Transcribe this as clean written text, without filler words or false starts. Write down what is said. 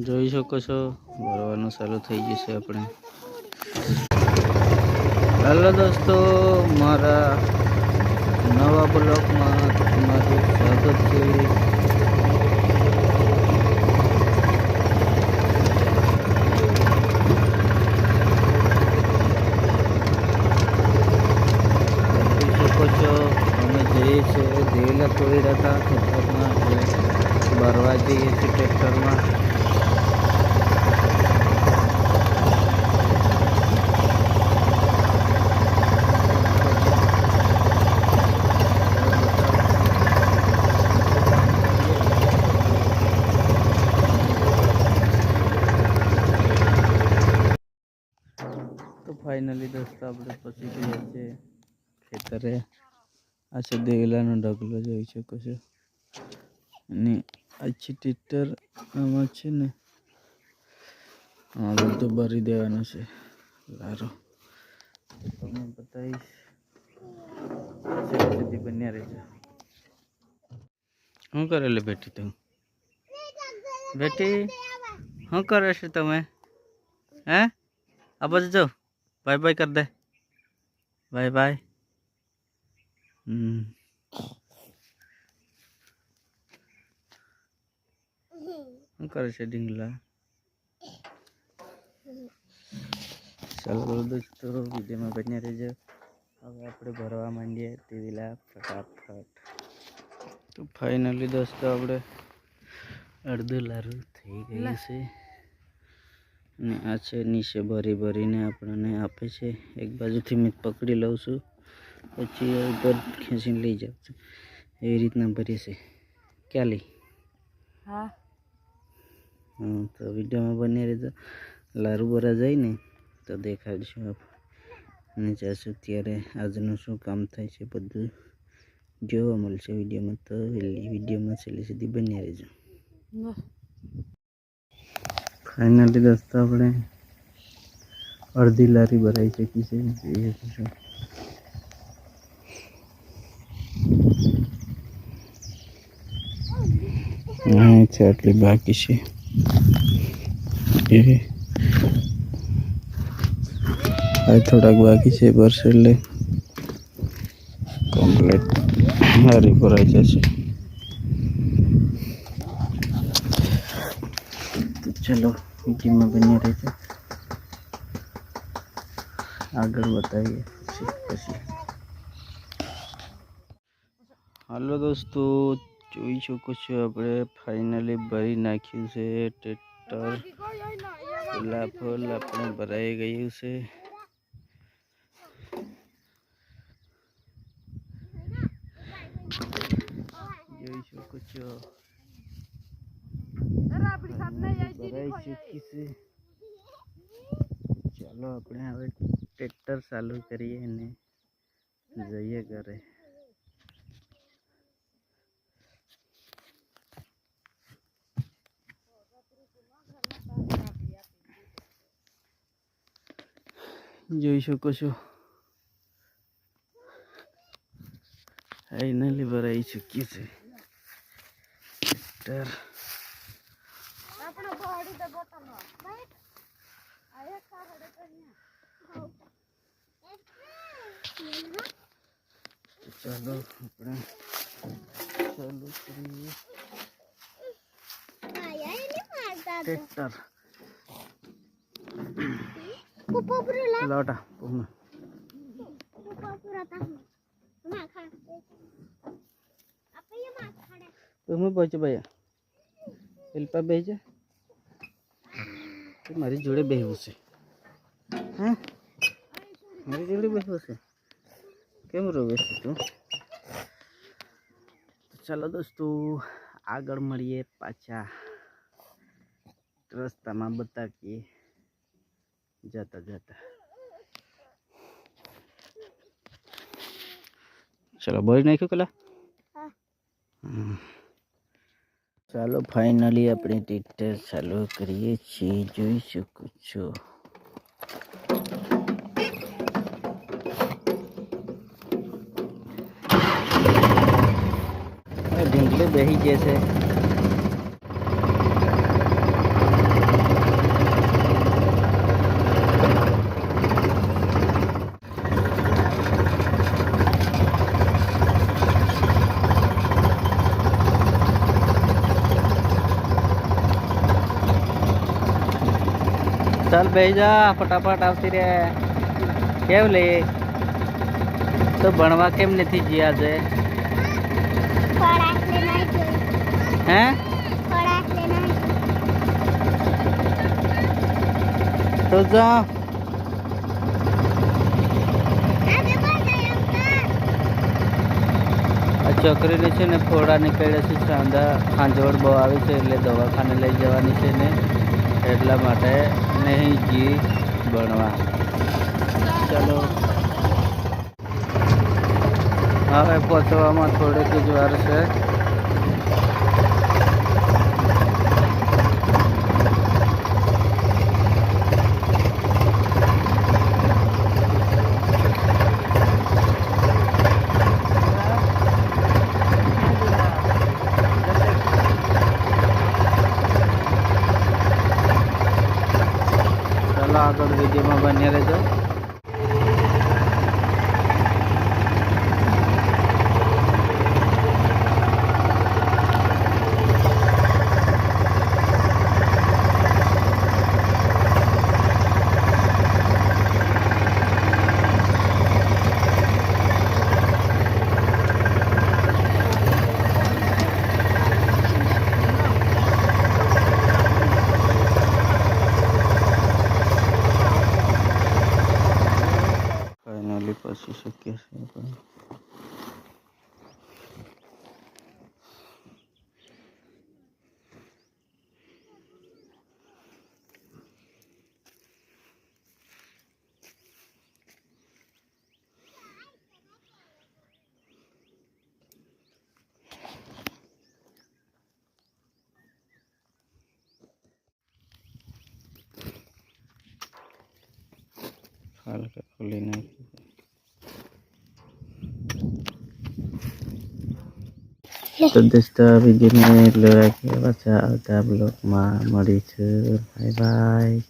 જોઈ શકો છો ભરવાનું ચાલુ થઈ જશે આપણે. હેલો દોસ્તો, મારા નવા બ્લોગમાં તમારું સ્વાગત છે. જોઈ શકો છો અમે જઈએ છીએ દેલા કોયડા હતા ખેતરમાં, ભરવા જઈએ છીએ ટ્રેક્ટરમાં. તો ફાઇનલી દોસ્તો આપણે પહોંચી ગયા છે ખેતરે. આ છે દેલાનો ઢગલો, જોઈ શકો છો. અને આ છે ટ્રેક્ટર, આમાં છે ને આગળ તો ભરી દેવાનું છે લારો. તમને બતાવીશ, સુધી બન્યા રહેજો. શું કરે લે બેટી? તું બેટી શું કરે છે તમે? હે આ બાજુ જાઓ, બાય બાય કર દે, બાય બાય. શું કરે છે ડીંગલા? ચાલો દોસ્તો, વિડીયોમાં બન્યા રહેજો. હવે આપણે ભરવા માંડીએ ટીવીલા ફટાફટ. તો ફાઇનલી દોસ્તો આપણે અડધું લારું થઈ ગયું છે. અને આ છે નીચે ભરીને આપણને આપે છે. એક બાજુથી મેં પકડી લઉં છું, પછી ઉપર ખેંચીને લઈ જાઉં છું. એવી રીતના ભરીએ છે. ક્યાં લઈ? હા, તો વિડીયોમાં બની રહેજો. લારું ભરા જાય ને તો દેખાડશું અને જાશું ત્યારે આજનું શું કામ થાય છે બધું જોવા મળશે વિડીયોમાં. તો વિડીયોમાં છેલ્લે સુધી બન્યા રહેજો. ફાઇનલી દોસ્તો આપણે અડધી લારી ભરાઈ ચૂકી છે. છે આટલી બાકી છે. થોડાક બાકી છે ભરશે એટલે કમ્પ્લીટ લારી ભરાઈ જશે. તો ચલો વિડીયોમાં બન્યા રહેજો, આગળ બતાવીએ પછી. હાલો દોસ્તો, જોઈ શકો છો આપણે ફાઇનલી ભરી નાખ્યું છે ટ્રેક્ટર. ફૂલ આપણે ભરાઈ ગયું છે. જોઈ શકો છો ભરાઈ ચૂકી છે. ચાલો આપણે હવે ટ્રેક્ટર ચાલુ કરીએ અને જઈએ ઘરે. જોઈ શકો છો ફાઇનલી ભરાઈ ચૂકી છે ટ્રેક્ટર. ચાલો આપણે ચાલુ કરીએ tractor. Lauta, puma. Puma baca bayar. Elpa beja. Mari jodoh behus है, हाँ? मरी जोड़ी behus है. કેમ રોવે છે તું? ચાલો દોસ્તો આગળ મળીએ પાછા રસ્તામાં બતાવીએ જતા જતા. ચલો બોરી નાખ્યું પેલા. ચાલો ફાઇનલી આપણે ટ્રેક્ટર ચાલુ કરીએ છીએ, જોઈ શકો છો. ઢીંગલું બેસી જશે. ચાલ બેહી જા ફટાફટ આવતી રે કેવ લે તો ભણવા કેમ નથી ગયા છે હે તો જા આ છોકરીને છે ને ફોડા નીકળ્યા છે સાંધા ખાંજવડ બહુ આવી છે એટલે દવાખાને લઈ જવાની છે ને એટલા માટે નહીં જી ભણવા ચલો હવે પહોંચવામાં થોડીક જ વાર છે ચાલો આગળ વિડીયોમાં બન્યા રહેજો ફાઇનલી પહોંચી શક્યા છે આપણે હાલકા ખોલી નાખી તો દોસ્તો વિડીયોને એટલો રાખીએ પાછા આવતા બ્લોગમાં મળીશું બાય બાય